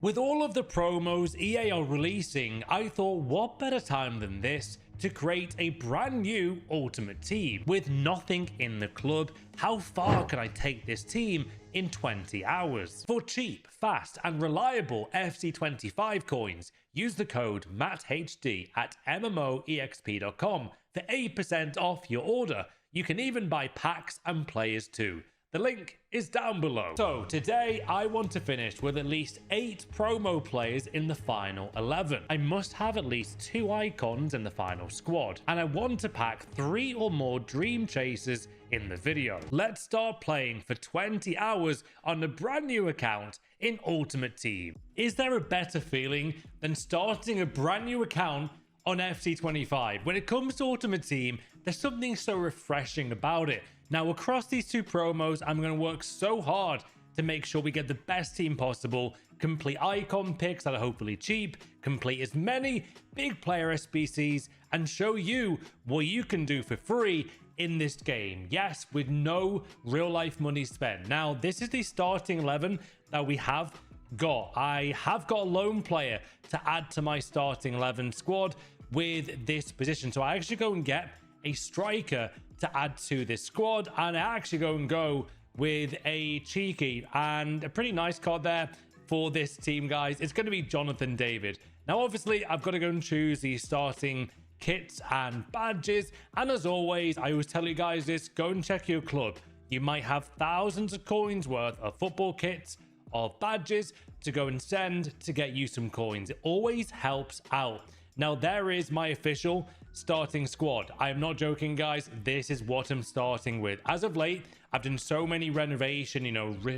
With all of the promos EA are releasing, I thought what better time than this to create a brand new Ultimate Team. With nothing in the club, how far can I take this team in 20 hours? For cheap, fast and reliable FC25 coins, use the code MATTHD at MMOEXP.com for 8% off your order. You can even buy packs and players too. The link is down below. So today I want to finish with at least 8 promo players in the final 11. I must have at least 2 icons in the final squad, and I want to pack 3 or more dream chasers in the video. Let's start playing for 20 hours on a brand new account in Ultimate Team. Is there a better feeling than starting a brand new account on FC25? When it comes to Ultimate Team, there's something so refreshing about it. Now, across these 2 promos, I'm going to work so hard to make sure we get the best team possible, complete icon picks that are hopefully cheap, complete as many big player SBCs, and show you what you can do for free in this game. Yes, with no real life money spent. Now, this is the starting 11 that we have got. I have got a lone player to add to my starting 11 squad with this position. So I actually go and get a striker to add to this squad, and I actually go with a cheeky and a pretty nice card there for this team, guys. It's going to be Jonathan David. Now, obviously, I've got to go and choose the starting kits and badges, and as always, I always tell you guys this: go and check your club. You might have thousands of coins worth of football kits, of badges to go and send to get you some coins. It always helps out. Now, there is my official starting squad. I am not joking, guys. This is what I'm starting with. As of late, I've done so many renovation,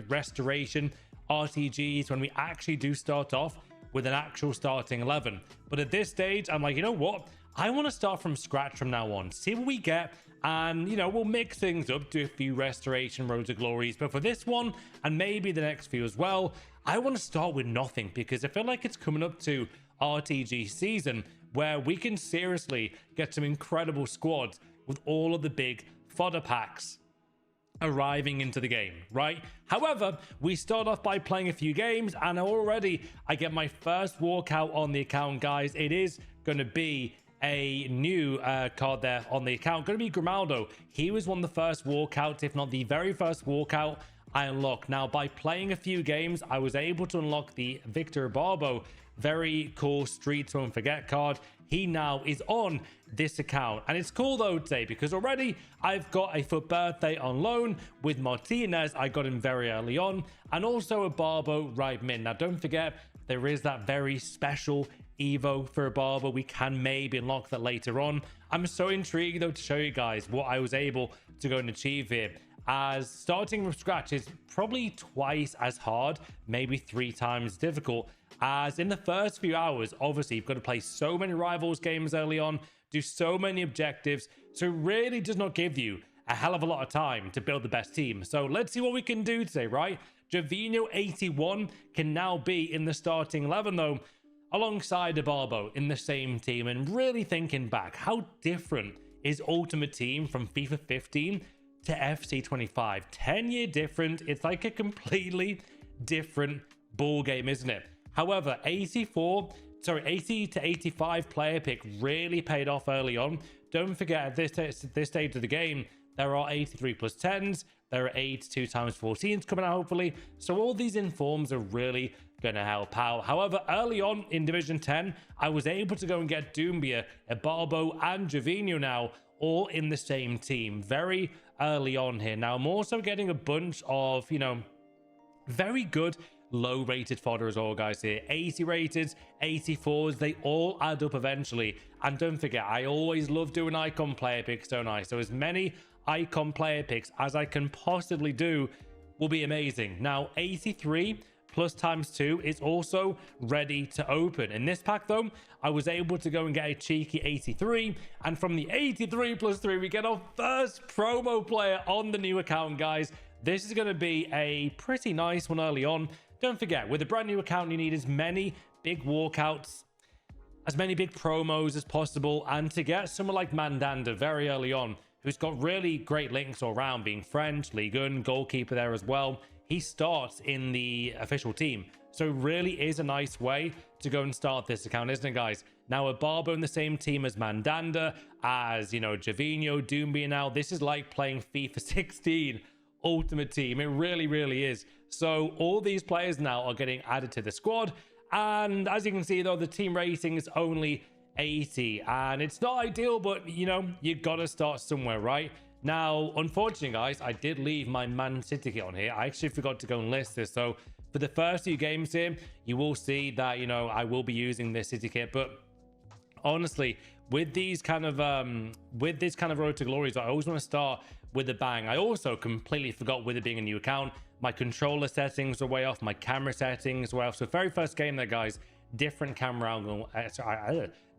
restoration RTGs when we actually do start off with an actual starting 11. But at this stage, I'm like, you know what? I want to start from scratch from now on. See what we get. And, we'll mix things up, do a few restoration Road to Glories. But for this one, and maybe the next few as well, I want to start with nothing, because I feel like it's coming up to RTG season where we can seriously get some incredible squads with all of the big fodder packs arriving into the game, right? However, we start off by playing a few games, and already I get my first walkout on the account, guys. It is going to be a new card there on the account. Going to be Grimaldo. He was one of the first walkouts, if not the very first walkout I unlocked. Now, by playing a few games, I was able to unlock the Victor Barbo. Very cool Streets Won't Forget card. He now is on this account. And it's cool though today, because already I've got a Fuot Birthday on loan with Martinez. I got him very early on. And also a Barbo right mid. Now, don't forget, there is that very special Evo for a Barbo. We can maybe unlock that later on. I'm so intrigued though to show you guys what I was able to go and achieve here, as starting from scratch is probably twice as hard, maybe 3 times difficult, as in the first few hours. Obviously, you've got to play so many rivals games early on, do so many objectives, so it really does not give you a hell of a lot of time to build the best team. So let's see what we can do today, right? Javinho 81 can now be in the starting 11 though, alongside a Barbo in the same team. And really thinking back, how different is Ultimate Team from FIFA 15 to FC25? 10-year different. It's like a completely different ball game, isn't it? However, 80 to 85 player pick really paid off early on. Don't forget, at this stage of the game, there are 83 plus 10s, there are 82 times 14s coming out hopefully, so all these informs are really going to help out. However, early on in Division 10, I was able to go and get Doumbia, Barbo and Javinho now all in the same team very early on here. Now, I'm also getting a bunch of, very good low rated fodder as well, guys. Here 80 rated, 84s, they all add up eventually. And don't forget, I always love doing icon player picks, don't I? So as many icon player picks as I can possibly do will be amazing. Now, 83 plus times 2 is also ready to open. In this pack though, I was able to go and get a cheeky 83, and from the 83 plus 3 we get our first promo player on the new account, guys. This is going to be a pretty nice one early on. Don't forget, with a brand new account, you need as many big walkouts, as many big promos as possible, and to get someone like Mandanda very early on, who's got really great links all around, being French, Ligue 1, goalkeeper there as well. He starts in the official team. So it really is a nice way to go and start this account, isn't it, guys? Now, with Barbo in the same team as Mandanda, as, you know, Javinho, Doumbia now, this is like playing FIFA 16 Ultimate Team. It really, really is. So all these players now are getting added to the squad. And as you can see, though, the team rating is only 80. And it's not ideal, but, you know, you got to start somewhere, right? Now, unfortunately, guys, I did leave my Man City kit on here. I actually forgot to go and list this. So for the first few games here, you will see that, you know, I will be using this City kit. But honestly, with these kind of with this kind of road to glories, I always want to start with a bang. I also completely forgot, with it being a new account, my controller settings are way off, my camera settings were off. So very first game there, guys, different camera angle,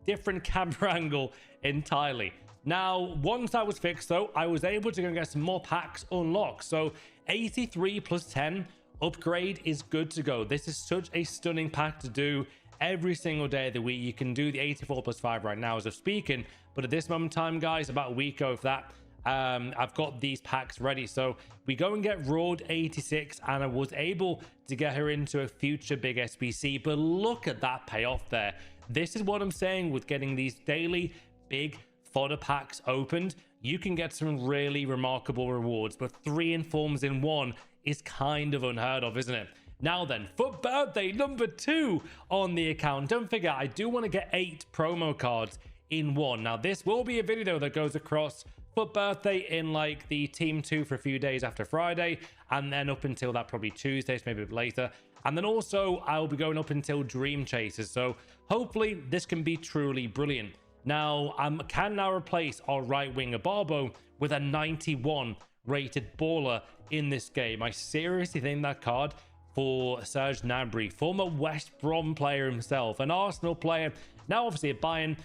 different camera angle entirely. Now, once that was fixed, though, I was able to go and get some more packs unlocked. So 83 plus 10 upgrade is good to go. This is such a stunning pack to do every single day of the week. You can do the 84 plus 5 right now as of speaking, but at this moment in time, guys, about a week ago of that, I've got these packs ready. So we go and get Road 86, and I was able to get her into a future big SBC. But look at that payoff there. This is what I'm saying with getting these daily big fodder packs opened. You can get some really remarkable rewards, but 3 informs in one is kind of unheard of, isn't it? Now then, Fuot Birthday number 2 on the account. Don't forget, I do want to get 8 promo cards in one. Now, this will be a video that goes across Fuot Birthday in like the Team 2 for a few days after Friday, and then up until that probably Tuesday, so maybe a bit later. And then also, I'll be going up until Dream Chasers. So hopefully this can be truly brilliant. Now, I can now replace our right winger Barbo with a 91 rated baller in this game. I seriously think that card for Serge Gnabry, former West Brom player himself, an Arsenal player, now obviously at Bayern,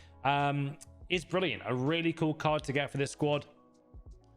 is brilliant. A really cool card to get for this squad.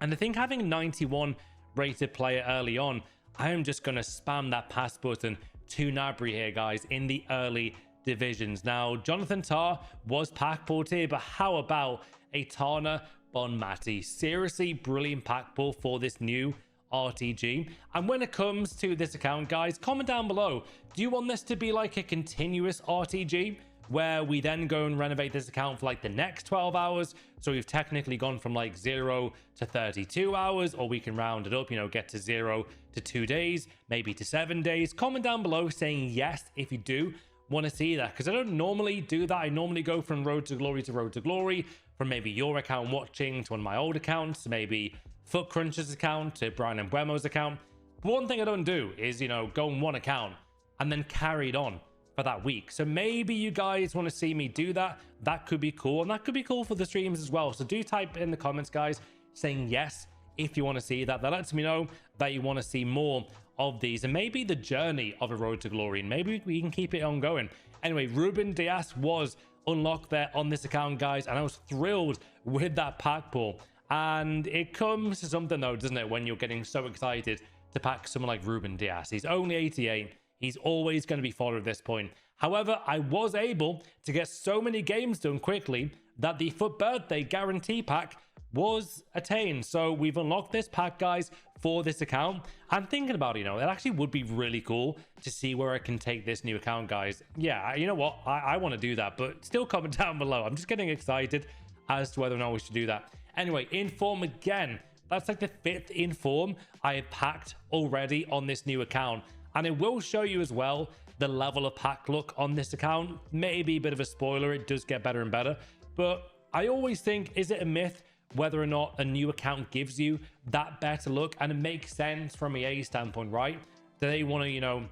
And I think having a 91 rated player early on, I am just going to spam that pass button to Gnabry here, guys, in the early divisions. Now, Jonathan Tah was pack pulled here, but how about a Tana Bonmati? Seriously brilliant pack pull for this new RTG. And when it comes to this account, guys, comment down below, do you want this to be like a continuous RTG where we then go and renovate this account for like the next 12 hours? So we've technically gone from like 0 to 32 hours, or we can round it up, you know, get to 0 to 2 days, maybe to 7 days. Comment down below saying yes if you do want to see that, because I don't normally do that. I normally go from road to glory to road to glory, from maybe your account watching to one of my old accounts, maybe Foot Cruncher's account to Brian and Buemo's account. But one thing I don't do is, you know, go on one account and then carry it on for that week. So maybe you guys want to see me do that. That could be cool, and that could be cool for the streams as well. So do type in the comments, guys, saying yes if you want to see that. That lets me know that you want to see more of these, and maybe the journey of a road to glory, and maybe we can keep it ongoing. Anyway, Ruben Dias was unlocked there on this account, guys, and I was thrilled with that pack pull. And it comes to something, though, doesn't it, when you're getting so excited to pack someone like Ruben Dias. He's only 88. He's always going to be fodder at this point. However, I was able to get so many games done quickly that the Fuot Birthday guarantee pack was attained. So we've unlocked this pack, guys, for this account. I'm thinking about it, you know, it actually would be really cool to see where I can take this new account, guys. Yeah, you know what? I want to do that, but still comment down below. I'm just getting excited as to whether or not we should do that. Anyway, inform again. That's like the 5th inform I have packed already on this new account. And it will show you as well the level of pack look on this account. Maybe a bit of a spoiler, it does get better and better. But I always think, is it a myth whether or not a new account gives you that better look? And it makes sense from EA's standpoint, right? Do they want to, you know,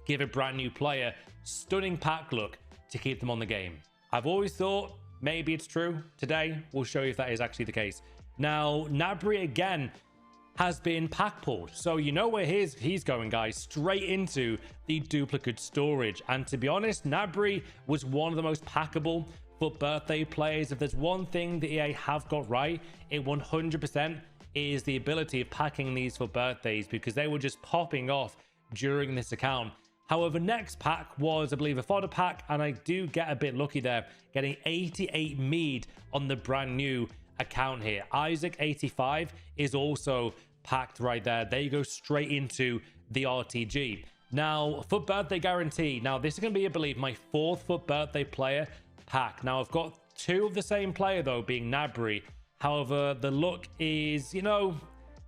give a brand new player stunning pack look to keep them on the game? I've always thought maybe it's true. Today, we'll show you if that is actually the case. Now, Gnabry again has been pack pulled. So you know where he's going, guys, straight into the duplicate storage. And to be honest, Gnabry was one of the most packable Fuot Birthday players. If there's one thing that EA have got right, it 100% is the ability of packing these for birthdays, because they were just popping off during this account. However, next pack was, I believe, a fodder pack, and I do get a bit lucky there, getting 88 mead on the brand new account here. Isaac 85 is also packed right there. There you go, straight into the RTG. Now, Fuot Birthday guarantee. Now, this is going to be, I believe, my 4th Fuot Birthday player pack. Now, I've got 2 of the same player, though, being Nabry. However, the look is, you know,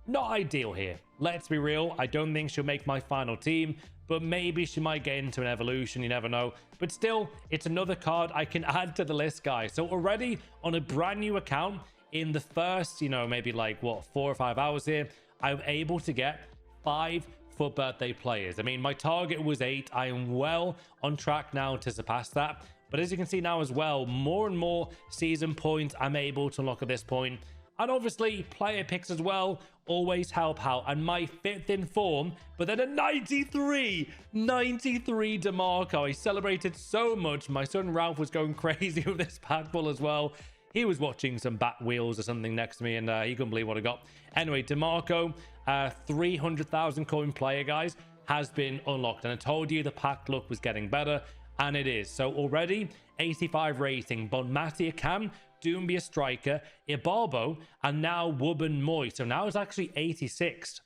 not ideal here. Let's be real. I don't think she'll make my final team, but maybe she might get into an evolution. You never know. But still, it's another card I can add to the list, guys. So already on a brand new account, in the first, you know, maybe like, what, 4 or 5 hours here, I'm able to get 5 Fuot Birthday players. I mean, my target was 8. I am well on track now to surpass that. But as you can see now as well, more and more season points I'm able to unlock at this point. And obviously, player picks as well always help out. And my 5th in form, but then a 93 DeMarco. I celebrated so much. My son Ralph was going crazy with this pack pull as well. He was watching some bat wheels or something next to me, and he couldn't believe what I got. Anyway, DeMarco, 300,000 coin player, guys, has been unlocked. And I told you the pack look was getting better, and it is. So already 85 rating. Bonmati Akam, Doumbia striker, Ibarbo, and now Wubben Moy. So now it's actually 86th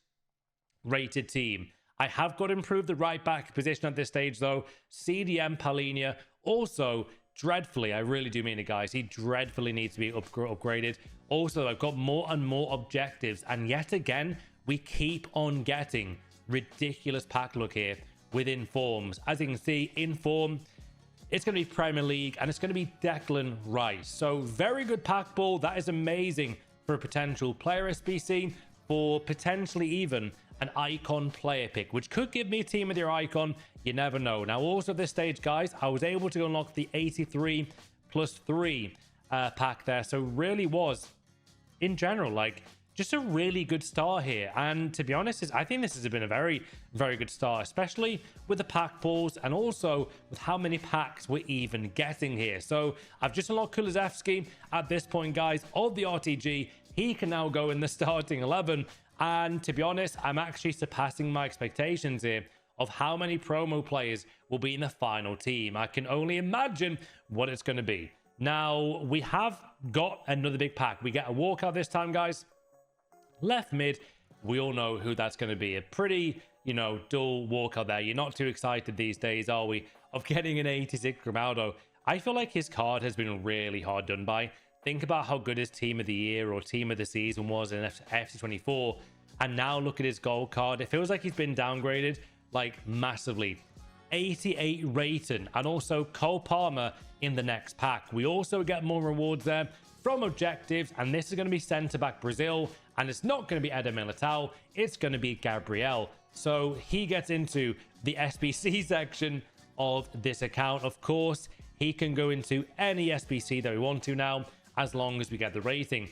rated team. I have got to improve the right back position at this stage, though. CDM Palhinha also dreadfully, I really do mean it, guys, he dreadfully needs to be upgraded. Also, I've got more and more objectives, and yet again, we keep on getting ridiculous pack look here with informs. As you can see, inform, it's going to be Premier League, and it's going to be Declan Rice. So very good pack ball. That is amazing for a potential player SBC, for potentially even an icon player pick, which could give me a team with your icon. You never know. Now, also at this stage, guys, I was able to unlock the 83 plus 3 pack there. So really was, in general, like, just a really good start here. And to be honest, I think this has been a very, very good start, especially with the pack pulls and also with how many packs we're even getting here. So I've just unlocked Kulusevski at this point, guys, of the RTG. He can now go in the starting 11. And to be honest, I'm actually surpassing my expectations here of how many promo players will be in the final team. I can only imagine what it's going to be. Now, we have got another big pack. We get a walkout this time, guys. Left mid, we all know who that's going to be. A pretty, you know, dull walkout there. You're not too excited these days, are we, of getting an 86 Grimaldo. I feel like his card has been really hard done by. Think about how good his team of the year or team of the season was in FC24. And now look at his gold card. It feels like he's been downgraded, like, massively. 88 rating. And also Cole Palmer in the next pack. We also get more rewards there from objectives. And this is going to be centre-back Brazil. And it's not going to be Eder Militao. It's going to be Gabriel. So he gets into the SBC section of this account. Of course, he can go into any SBC that we want to now, as long as we get the rating.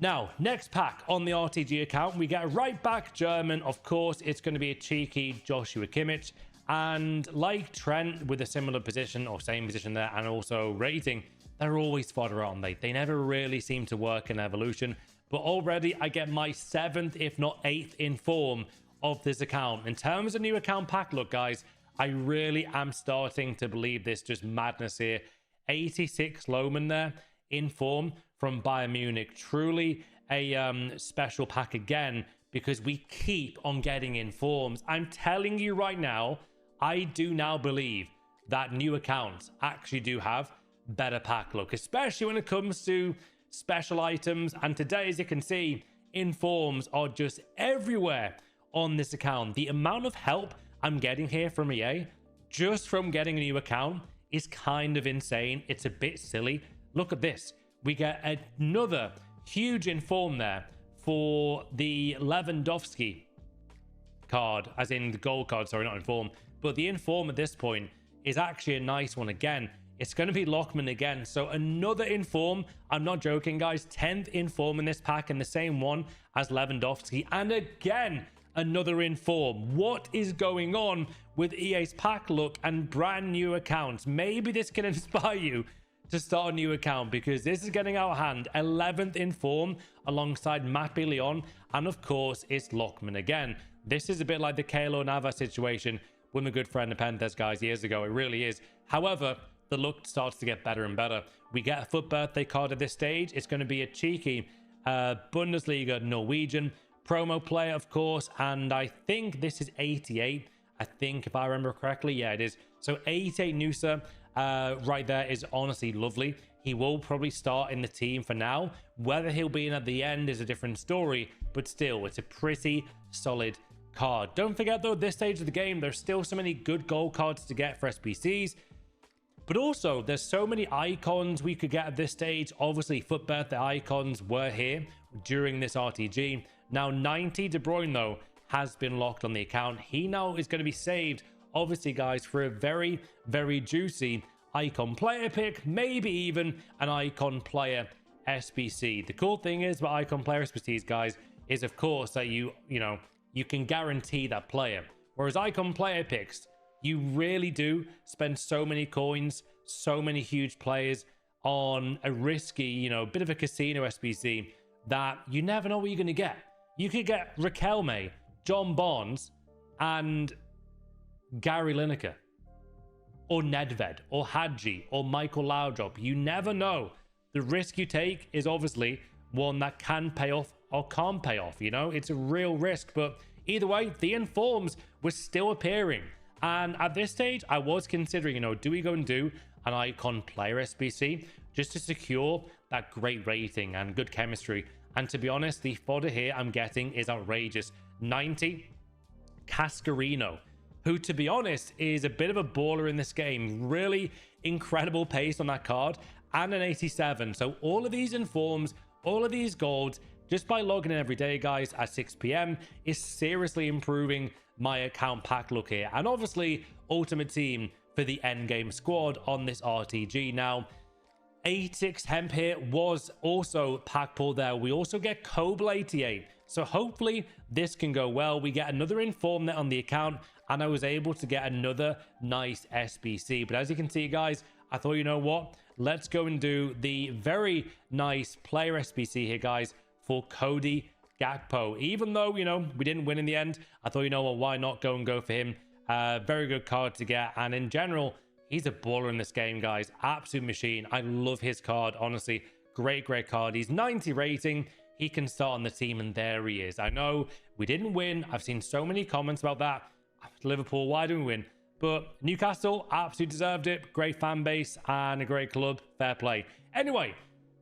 Now, next pack on the RTG account, we get a right back German. Of course, it's going to be a cheeky Joshua Kimmich. And like Trent, with a similar position or same position there and also rating, they're always fodder, aren't they? They never really seem to work in evolution. But already I get my 7th, if not 8th in form of this account. In terms of new account pack look, guys, I really am starting to believe this just madness here. 86 Lohman there in form from Bayern Munich. Truly a special pack again, because we keep on getting informs. I'm telling you right now, I do now believe that new accounts actually do have better pack look, especially when it comes to special items. And today, as you can see, informs are just everywhere on this account. The amount of help I'm getting here from EA just from getting a new account is kind of insane. It's a bit silly. Look at this. We get another huge inform there for the Lewandowski card, as in the gold card, sorry, not inform. But the inform at this point is actually a nice one again. It's going to be Lockman again. So another inform. I'm not joking, guys. 10th inform in this pack, and the same one as Lewandowski. And again, another inform. What is going on with EA's pack look and brand new accounts? Maybe this can inspire you to start a new account, because this is getting out of hand. 11th in form alongside Mappy Leon, and of course it's Lockman again. This is a bit like the Keylor Navas situation with my good friend Nepenthes, guys, years ago. It really is. However, the look starts to get better and better. We get a Fuot Birthday card at this stage. It's going to be a cheeky Bundesliga Norwegian promo player, of course, and I think this is 88. I think, if I remember correctly. Yeah, it is. So 88 Nusa right there is honestly lovely. He will probably start in the team for now. Whether he'll be in at the end is a different story, but still, it's a pretty solid card. Don't forget though, this stage of the game, there's still so many good gold cards to get for SBCs, but also there's so many icons we could get at this stage. Obviously, Fuot Birthday icons were here during this RTG. Now 90 De Bruyne though has been locked on the account. He now is going to be saved, obviously guys, for a very, very juicy icon player pick, maybe even an icon player SBC. The cool thing is about icon player SBCs, guys, is of course that you can guarantee that player, whereas icon player picks, you really do spend so many coins, so many huge players on a risky, bit of a casino SBC that you never know what you're going to get. You could get Riquelme, John Barnes, and Gary Lineker, or Nedved, or Hadji, or Michael Laudrup. You never know. The risk you take is obviously one that can pay off or can't pay off. It's a real risk, but either way, the informs were still appearing. And at this stage, I was considering, do we go and do an icon player SBC just to secure that great rating and good chemistry? And to be honest, the fodder here I'm getting is outrageous. 90 Cascarino, who, to be honest, is a bit of a baller in this game. Really incredible pace on that card, and an 87. So all of these informs, all of these golds, just by logging in every day, guys, at 6 p.m. is seriously improving my account pack look here. And obviously, Ultimate Team for the endgame squad on this RTG. Now, 86 Hemp here was also pack pull there. We also get Cobble 88. So hopefully this can go well. We get another inform there on the account, and I was able to get another nice SBC. But as you can see, guys, I thought, you know what? Let's go and do the very nice player SBC here, guys, for Cody Gakpo. Even though, we didn't win in the end, I thought, why not go for him? Very good card to get. And in general, he's a baller in this game, guys. Absolute machine. I love his card, honestly. Great card. He's 90 rating. He can start on the team, and there he is. I know we didn't win. I've seen so many comments about that. Liverpool, why didn't we win? But Newcastle absolutely deserved it. Great fan base and a great club. Fair play. Anyway,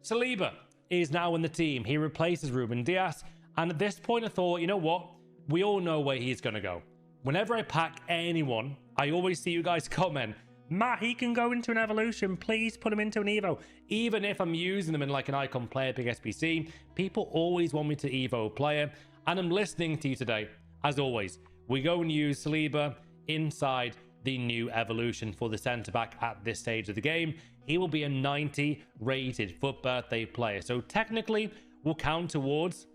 Saliba is now in the team. He replaces Ruben Dias. And at this point, I thought, you know what? We all know where he's going to go. Whenever I pack anyone, I always see you guys comment, Matt, he can go into an evolution. Please put him into an Evo. Even if I'm using them in like an icon player pick SBC, people always want me to Evo a player. And I'm listening to you today. As always, we go and use Saliba inside the new evolution for the centre-back at this stage of the game. He will be a 90 rated Fuot Birthday player. So technically, will count towards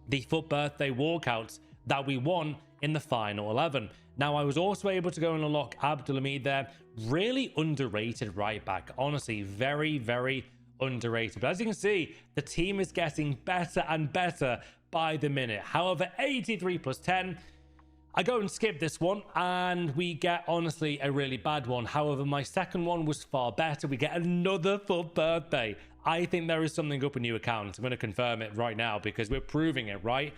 the Fuot Birthday walkouts that we won in the final 11. Now, I was also able to go and unlock Abdulhamid there. Really underrated right back. Honestly, very underrated. But as you can see, the team is getting better and better by the minute. However, 83 plus 10, I go and skip this one, and we get, honestly, a really bad one. However, my second one was far better. We get another Fuot Birthday. I think there is something up in new accounts. I'm going to confirm it right now because we're proving it right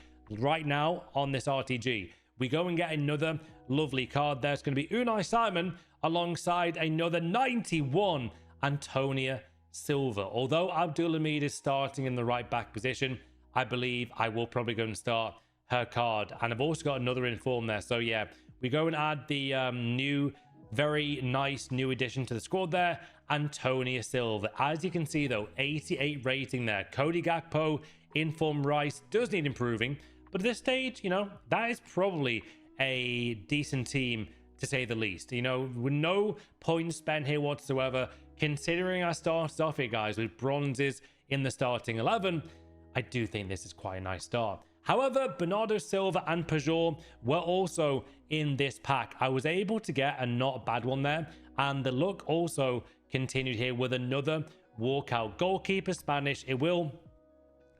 now on this RTG. We go and get another lovely card there. It's going to be Unai Simon alongside another 91 Antonio Silva. Although Abdulhamid is starting in the right back position, I believe I will probably go and start her card. And I've also got another inform there. So yeah, we go and add the new, very nice new addition to the squad there, Antonio Silva. As you can see though, 88 rating there. Cody Gakpo, inform Rice, does need improving. But at this stage, that is probably a decent team to say the least. With no points spent here whatsoever, considering I started off here, guys, with bronzes in the starting 11, I do think this is quite a nice start. However, Bernardo Silva and Pajor were also in this pack. I was able to get a not bad one there, and the luck also continued here with another walkout. Goalkeeper Spanish, it will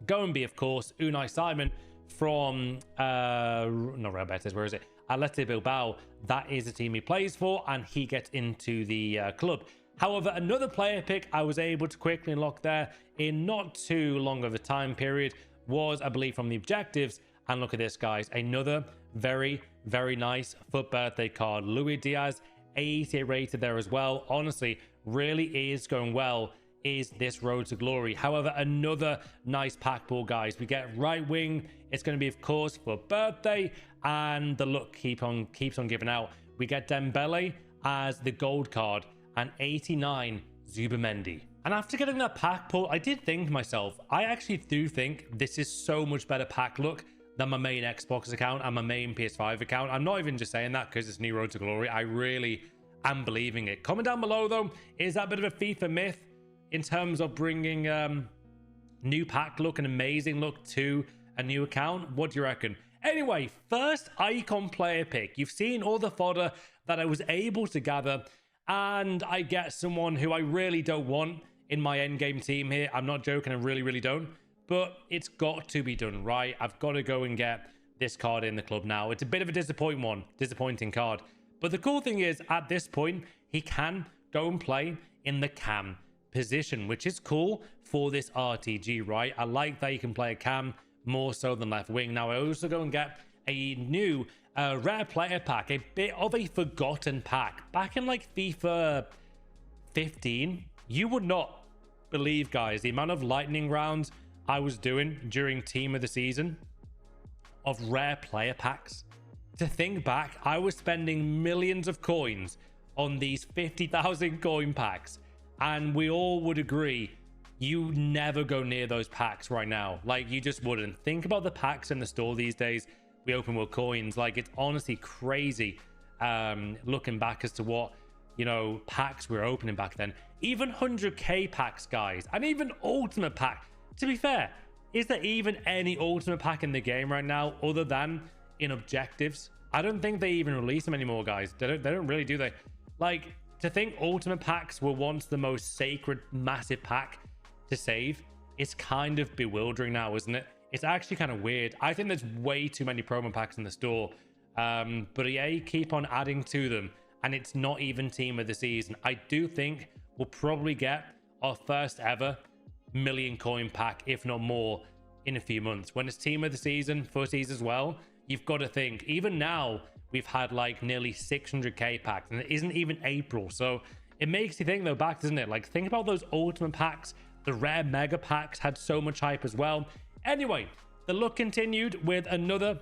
go and be, of course, Unai Simon from not Real Betis, where is it? Athletic Bilbao. That is the team he plays for, and he gets into the club. However, another player pick I was able to quickly unlock there in not too long of a time period was, I believe, from the objectives. And look at this, guys, another very Very nice Fuot Birthday card. Louis Diaz, 88 rated there as well. Honestly, really is going well is this Road to Glory. However, another nice pack pull, guys. We get right wing. It's going to be, of course, Fuot Birthday, and the look keeps on giving out. We get Dembele as the gold card and 89 Zubamendi. And after getting that pack pull, I did think to myself, I actually do think this is so much better pack look than my main Xbox account and my main PS5 account. I'm not even just saying that because it's new Road to Glory. I really am believing it. Comment down below, though, is that a bit of a FIFA myth in terms of bringing new pack look and amazing look to a new account? What do you reckon? Anyway, first icon player pick. You've seen all the fodder that I was able to gather, and I get someone who I really don't want in my endgame team here. I'm not joking, I really don't. But it's got to be done, right? I've got to go and get this card in the club now. It's a bit of a disappointing card. But the cool thing is, at this point, he can go and play in the cam position, which is cool for this RTG, right? I like that you can play a cam more so than left wing. Now, I also go and get a new rare player pack, a bit of a forgotten pack. Back in like FIFA 15, you would not believe, guys, the amount of lightning rounds I was doing during team of the season of rare player packs. To think back, I was spending millions of coins on these 50,000 coin packs, and we all would agree you never go near those packs right now. Like, you just wouldn't. Think about the packs in the store these days. We open world coins. Like, it's honestly crazy looking back as to what, you know, packs we were opening back then. Even 100k packs, guys, and even ultimate pack. To be fair, is there even any ultimate pack in the game right now other than in objectives? I don't think they even release them anymore, guys. They don't really, do they? Like, to think ultimate packs were once the most sacred, massive pack to save, it's kind of bewildering now, isn't it? It's actually kind of weird. I think there's way too many promo packs in the store, but EA keep on adding to them, and it's not even team of the season. I do think we'll probably get our first ever million coin pack, if not more, in a few months. When it's team of the season, footies as well, you've got to think, even now, we've had like nearly 600k packs, and it isn't even April. So it makes you think, though, back, doesn't it? Like, think about those ultimate packs. The rare mega packs had so much hype as well. Anyway, the look continued with another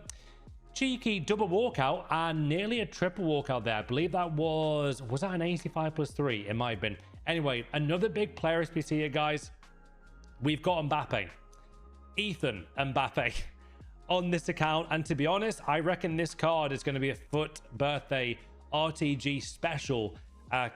cheeky double walkout and nearly a triple walkout there. I believe that was that an 85 plus 3? It might have been. Anyway, another big player SPC here, guys. We've got Mbappe, Ethan Mbappe on this account. And to be honest, I reckon this card is going to be a Fuot Birthday RTG special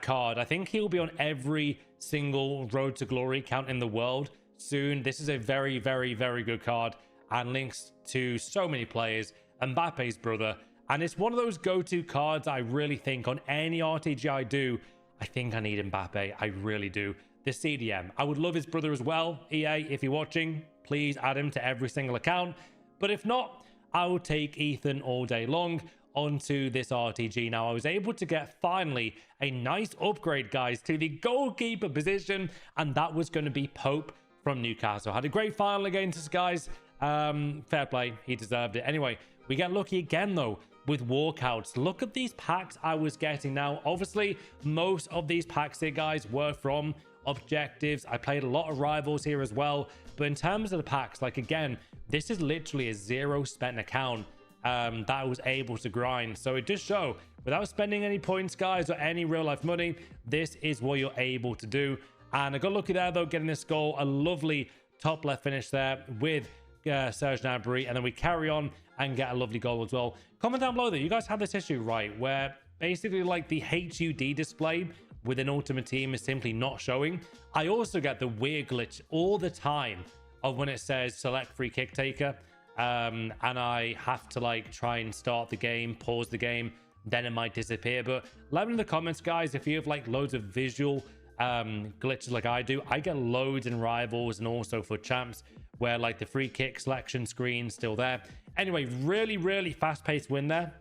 card. I think he'll be on every single Road to Glory account in the world soon. This is a very good card and links to so many players. Mbappe's brother, and it's one of those go-to cards. I really think on any RTG I do, I think I need Mbappe. I really do. The CDM, I would love his brother as well. EA, if you're watching, please add him to every single account. But if not, I will take Ethan all day long onto this RTG. Now, I was able to get finally a nice upgrade, guys, to the goalkeeper position, and that was going to be Pope from Newcastle. Had a great final against us, guys. Fair play, he deserved it. Anyway, we get lucky again, though, with walkouts. Look at these packs I was getting. Now, obviously, most of these packs here, guys, were from objectives. I played a lot of rivals here as well. But in terms of the packs, like, again, this is literally a zero spent account that I was able to grind. So it does show, without spending any points, guys, or any real life money, this is what you're able to do. And I got lucky there, though, getting this goal. A lovely top left finish there with Serge Gnabry, and then we carry on and get a lovely goal as well. Comment down below that you guys have this issue, right, where basically like the HUD display within Ultimate Team is simply not showing. I also get the weird glitch all the time of when it says select free kick taker, and I have to like try and start the game, pause the game, then it might disappear. But let me know in the comments, guys, if you have like loads of visual glitches like I do. I get loads in rivals and also for champs where like the free kick selection screen's still there. Anyway, really fast-paced win there.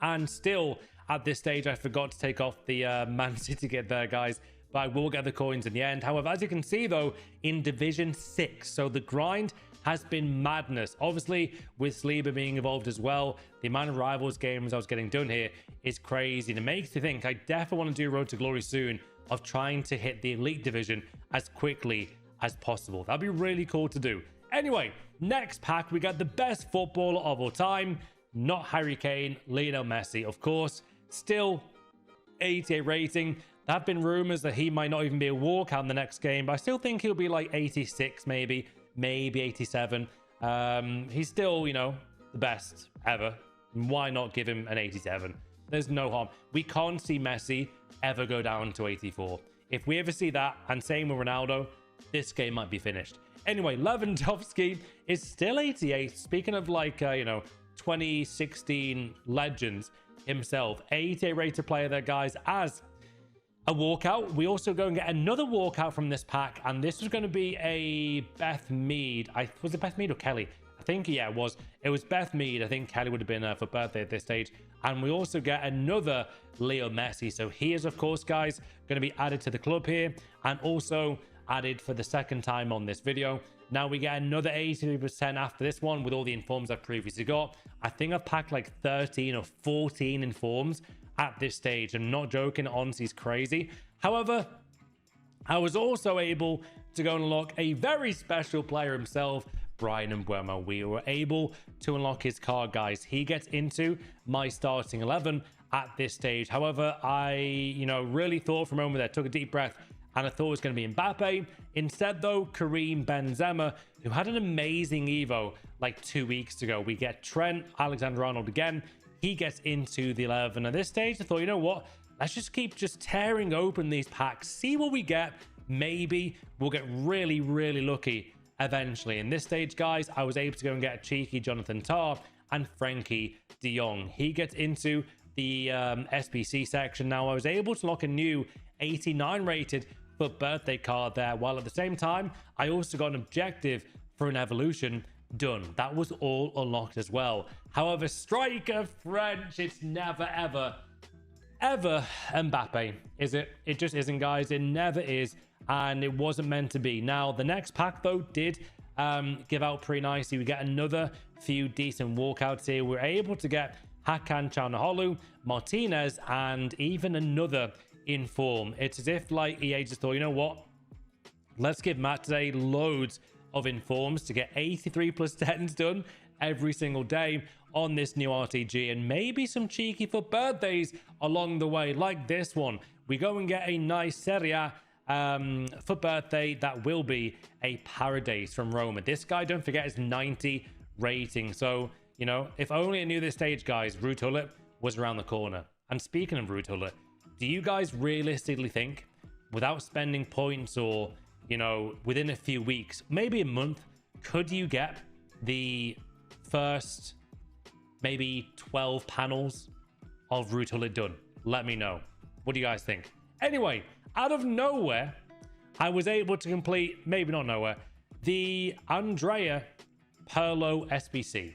And still at this stage, I forgot to take off the Man City kit there, guys, but I will get the coins in the end. However, as you can see, though, in Division 6, so the grind has been madness. Obviously, with Sleeper being involved as well, the amount of Rivals games I was getting done here is crazy. And it makes me think I definitely want to do Road to Glory soon, of trying to hit the Elite Division as quickly as possible. That'd be really cool to do. Anyway, next pack, we got the best footballer of all time. Not Harry Kane, Lionel Messi, of course. Still 88 rating. There have been rumors that he might not even be a walkout in the next game, but I still think he'll be like 86 maybe 87. He's still, you know, the best ever. Why not give him an 87? There's no harm. We can't see Messi ever go down to 84. If we ever see that, and same with Ronaldo, this game might be finished. Anyway, Lewandowski is still 88. Speaking of like, you know, 2016 legends himself, 88 rated player there, guys, as a walkout. We also go and get another walkout from this pack, and this was going to be a Beth Mead. Was it Beth Mead or Kelly? I think, yeah, it was Beth Mead. I think Kelly would have been for birthday at this stage. And we also get another Leo Messi. So he is, of course, guys, going to be added to the club here, and also added for the second time on this video. Now we get another 83% after this one with all the informs I've previously got. I think I've packed like 13 or 14 informs at this stage. I'm not joking, honestly, it's crazy. However, I was also able to go and unlock a very special player himself, Brian Mbuemo. We were able to unlock his card, guys. He gets into my starting 11 at this stage. However, I, you know, really thought for a moment there, took a deep breath, and I thought it was going to be Mbappe. Instead, though, Karim Benzema, who had an amazing Evo like 2 weeks ago. We get Trent Alexander-Arnold again. He gets into the 11. At this stage, I thought, you know what? Let's just keep tearing open these packs, see what we get. Maybe we'll get really, really lucky eventually. In this stage, guys, I was able to go and get a cheeky Jonathan Tah and Frankie de Jong. He gets into the SBC section. Now, I was able to lock a new 89 rated Fuot Birthday card there, while at the same time, I also got an objective for an evolution done. That was all unlocked as well. However, striker French, it's never, ever Mbappe, is it? It just isn't, guys. It never is, and it wasn't meant to be. Now, the next pack, though, did give out pretty nicely. We get another few decent walkouts here. We're able to get Hakan Çalhanoğlu, Martinez, and even another inform. It's as if like EA just thought, you know what? Let's give Matt today loads of informs to get 83 plus 10s done every single day on this new RTG, and maybe some cheeky Fuot Birthdays along the way, like this one. We go and get a nice Serie A Fuot Birthday that will be a Paradise from Roma. This guy, don't forget, is 90 rating. So, you know, if only I knew this stage, guys, Ruud Gullit was around the corner. And speaking of Ruud Gullit, do you guys realistically think, without spending points or, you know, within a few weeks, maybe a month, could you get the first maybe 12 panels of Ruud Gullit done? Let me know. What do you guys think? Anyway, out of nowhere, I was able to complete, maybe not nowhere, the Andrea Pirlo SBC.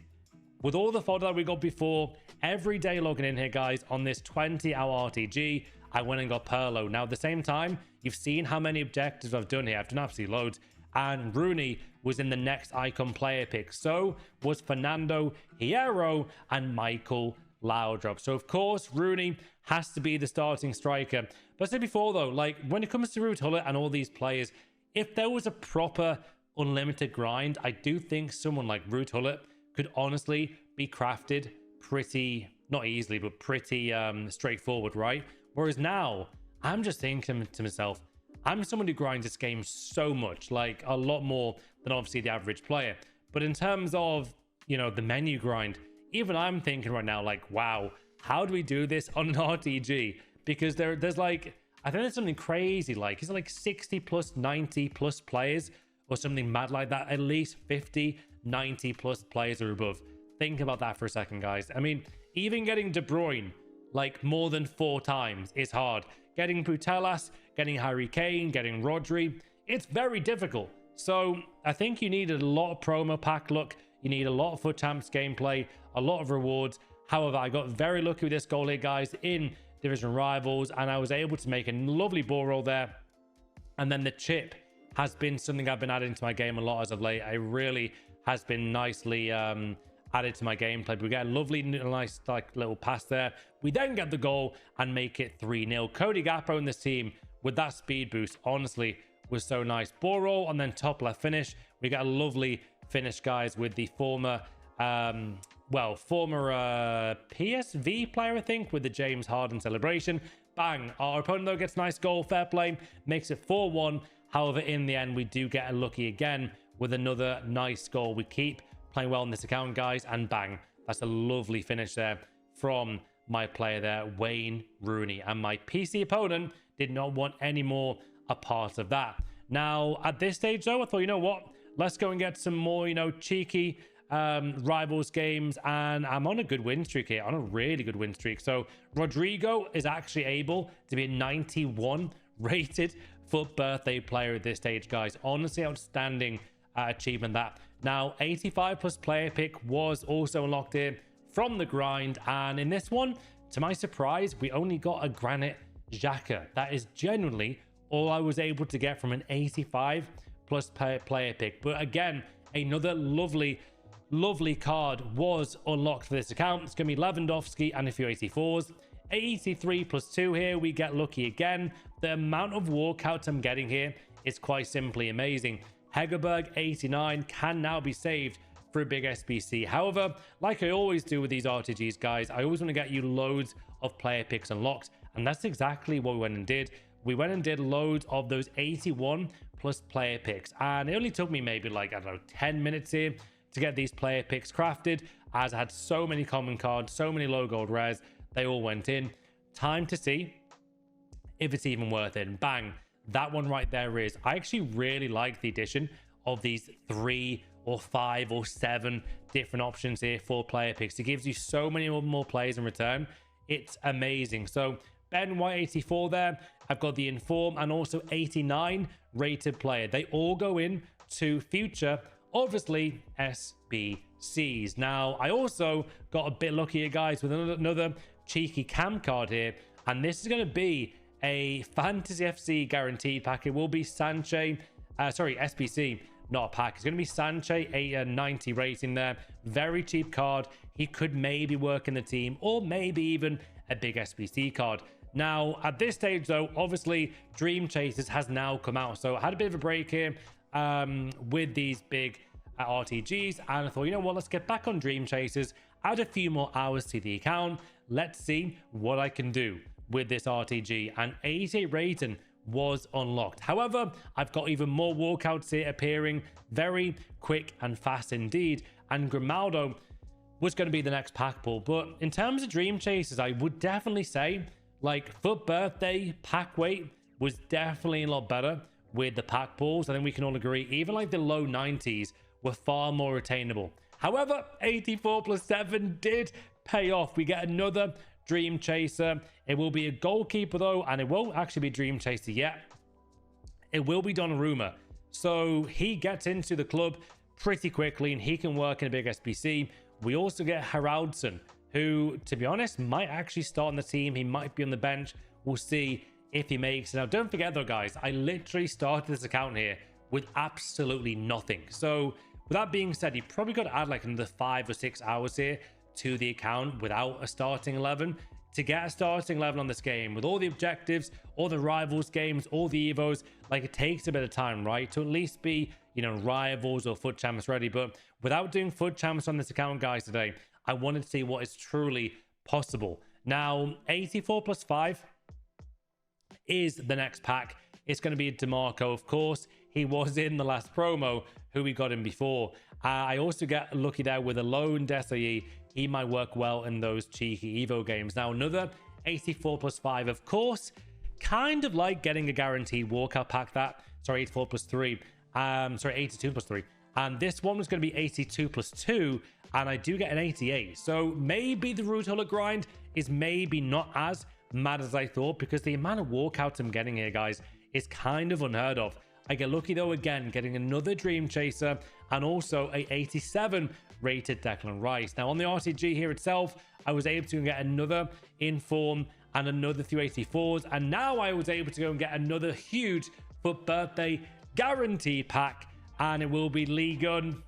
With all the fodder that we got before, every day logging in here, guys, on this 20-hour RTG, I went and got Pirlo. Now, at the same time, you've seen how many objectives I've done here. I've done absolutely loads. And Rooney was in the next icon player pick. So was Fernando Hierro and Michael Laudrup. So, of course, Rooney has to be the starting striker. But I said before, though, like, when it comes to Ruud Gullit and all these players, if there was a proper unlimited grind, I do think someone like Ruud Gullit could honestly be crafted pretty, not easily, but pretty straightforward, right? Whereas now, I'm just thinking to myself, I'm someone who grinds this game so much, like a lot more than obviously the average player. But in terms of, you know, the menu grind, even I'm thinking right now, like, wow, how do we do this on an RTG? Because there's like, I think there's something crazy, like, is it like 60 plus, 90 plus players or something mad like that? At least 50, 90 plus players or above. Think about that for a second, guys. I mean, even getting De Bruyne like more than 4 times is hard. Getting Putellas, getting Harry Kane, getting Rodri, it's very difficult. So I think you need a lot of promo pack luck. You need a lot of Foot Champs gameplay, a lot of rewards. However, I got very lucky with this goal here, guys, in Division Rivals, and I was able to make a lovely ball roll there. And then the chip has been something I've been adding to my game a lot as of late. I really has been nicely added to my gameplay. We get a lovely, nice, like, little pass there. We then get the goal and make it 3-0. Cody Gakpo and this team with that speed boost, honestly, was so nice. Ball roll and then top left finish. We get a lovely finish, guys, with the former PSV player, I think, with the James Harden celebration. Bang. Our opponent, though, gets a nice goal. Fair play. Makes it 4-1. However, in the end, we do get a lucky again with another nice goal. We keep playing well in this account, guys, and bang. That's a lovely finish there from my player there, Wayne Rooney. And my PC opponent did not want any more a part of that. Now, at this stage, though, I thought, you know what? Let's go and get some more, cheeky rivals games, and I'm on a good win streak here, on a really good win streak. So Rodrigo is actually able to be a 91 rated Fuot Birthday player at this stage, guys. Honestly, outstanding achievement that. Now 85 plus player pick was also unlocked here from the grind, and in this one, to my surprise, we only got a Granit Xhaka. That is genuinely all I was able to get from an 85 plus player pick. But again, another lovely card was unlocked for this account. It's going to be Lewandowski and a few 84s. 83 plus 2 here. We get lucky again. The amount of walkouts I'm getting here is quite simply amazing. Hegerberg 89 can now be saved for a big SBC. However, like I always do with these RTGs, guys, I always want to get you loads of player picks unlocked. And that's exactly what we went and did. We went and did loads of those 81 plus player picks. And it only took me maybe like, I don't know, 10 minutes here to get these player picks crafted, as I had so many common cards, so many low gold rares. They all went in. Time to see if it's even worth it. And bang, that one right there is. I actually really like the addition of these 3 or 5 or 7 different options here for player picks. It gives you so many more plays in return. It's amazing. So Ben White 84 there. I've got the Inform and also 89 rated player. They all go in to future, obviously, SBCs. Now, I also got a bit luckier, guys, with another cheeky cam card here. And this is going to be a Fantasy FC guaranteed pack. It will be SBC, not a pack. It's going to be Sanche, a 90 rating there. Very cheap card. He could maybe work in the team, or maybe even a big SBC card. Now, at this stage, though, obviously, Dream Chasers has now come out. So I had a bit of a break here with these big RTGs, and I thought, you know what, let's get back on Dream Chasers, add a few more hours to the account. Let's see what I can do with this RTG. And 88 rating was unlocked. However, I've got even more walkouts here appearing very quick and fast indeed. And Grimaldo was going to be the next pack pull. But in terms of Dream Chasers, I would definitely say, like, Fuot Birthday pack weight was definitely a lot better with the pack pulls. I think we can all agree. Even like the low 90s were far more attainable. However, 84 plus 7 did pay off. We get another Dream Chaser. It will be a goalkeeper, though, and it won't actually be Dream Chaser yet. It will be Donnarumma. So he gets into the club pretty quickly, and he can work in a big SBC. We also get Haraldsson, who, to be honest, might actually start on the team. He might be on the bench. We'll see if he makes it. Now, don't forget, though, guys, I literally started this account here with absolutely nothing. So with that being said, you probably got to add like another 5 or 6 hours here to the account without a starting 11 to get a starting 11 on this game. With all the objectives, all the rivals games, all the evos, like, it takes a bit of time, right, to at least be, rivals or Foot Champs ready. But without doing Foot Champs on this account, guys, today, I wanted to see what is truly possible. Now, 84 plus 5 is the next pack. It's going to be DeMarco, of course. He was in the last promo, who we got in before. I also get lucky there with a lone Desailly. He might work well in those cheeky Evo games. Now, another 84 plus 5, of course, kind of like getting a guaranteed walkout pack that. Sorry, 84 plus 3. 82 plus 3. And this one was going to be 82 plus 2, and I do get an 88. So maybe the root holo grind is maybe not as mad as I thought, because the amount of walkouts I'm getting here, guys, is kind of unheard of. I get lucky, though, again, getting another Dream Chaser and also a 87 rated Declan Rice. Now, on the RTG here itself, I was able to get another Inform and another few 84s, and now I was able to go and get another huge Fuot Birthday guaranteed pack, and it will be Ligon.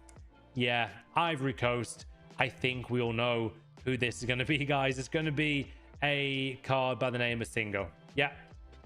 Yeah, Ivory Coast. I think we all know who this is going to be, guys. It's going to be a card by the name of Singo. Yeah,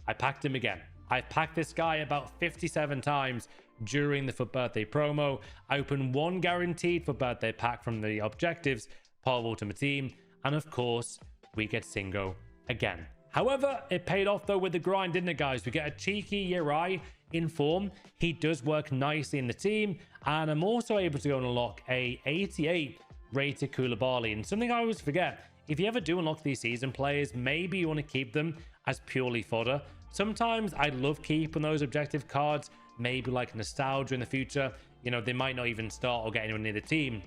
I packed him again. I've packed this guy about 57 times during the Fuot Birthday promo. I opened one guaranteed Fuot Birthday pack from the objectives, Paul Ultimate Team, and of course, we get Singo again. However, it paid off though with the grind, didn't it, guys? We get a cheeky Uri in form. He does work nicely in the team, and I'm also able to go and unlock a 88 rated Koulibaly. And something I always forget, if you ever do unlock these season players, maybe you want to keep them as purely fodder. Sometimes I love keeping those objective cards, maybe like nostalgia in the future. You know, they might not even start or get anyone near the team,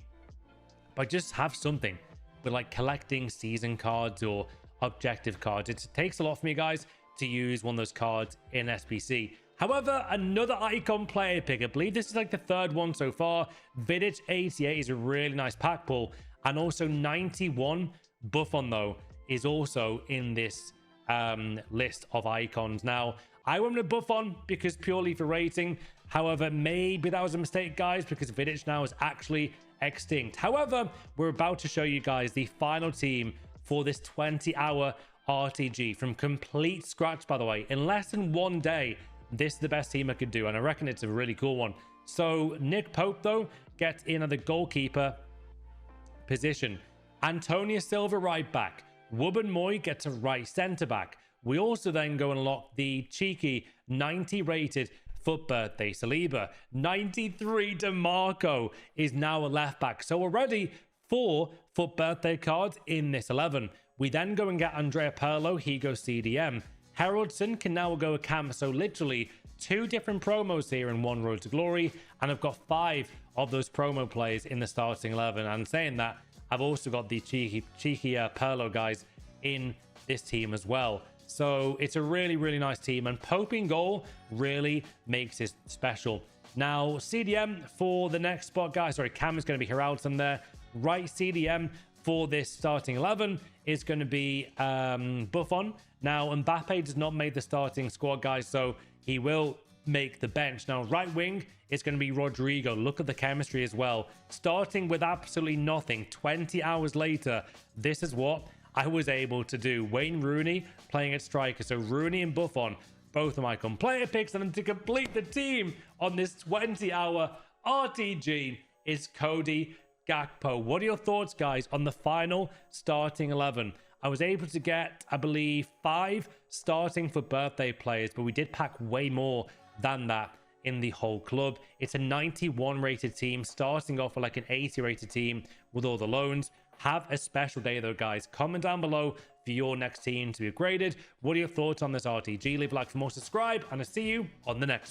but just have something with like collecting season cards or objective cards. It takes a lot for me, guys, to use one of those cards in SBC. However, another icon player pick, I believe this is like the third one so far. Vidic 88 is a really nice pack pull, and also 91 Buffon though is also in this list of icons. Now, I went with Buffon because purely for rating. However, maybe that was a mistake, guys, because Vidic now is actually extinct. However, we're about to show you guys the final team for this 20-hour RTG from complete scratch, by the way. In less than 1 day, this is the best team I could do, and I reckon it's a really cool one. So Nick Pope, though, gets in at the goalkeeper position. Antonio Silva right back. Wubben Moy gets a right centre back. We also then go and unlock the cheeky 90 rated Fuot Birthday Saliba. 93 DeMarco is now a left back. So already 4 Fuot Birthday cards in this 11. We then go and get Andrea Pirlo. He goes CDM. Haroldson can now go a cam. So literally 2 different promos here in one Road to Glory. And I've got 5 of those promo plays in the starting 11. And saying that, I've also got the cheeky Pirlo guys in this team as well. So it's a really, really nice team. And Pope in goal really makes it special. Now, CDM for the next spot, guys. Sorry, Cam is going to be Heraldson there. Right CDM for this starting 11 is going to be Buffon. Now, Mbappe does not make the starting squad, guys, so he will make the bench. Now, right wing is going to be Rodrigo. Look at the chemistry as well. Starting with absolutely nothing, 20 hours later, this is what I was able to do. Wayne Rooney playing at striker. So Rooney and Buffon, both of my player picks, and to complete the team on this 20-hour RTG is Cody Gakpo. What are your thoughts, guys, on the final starting 11? I was able to get, I believe, 5 starting for birthday players, but we did pack way more than that in the whole club. It's a 91 rated team, starting off with like an 80 rated team with all the loans. Have a special day though, guys. Comment down below for your next team to be upgraded. What are your thoughts on this RTG? Leave a like for more, subscribe, and I'll see you on the next one.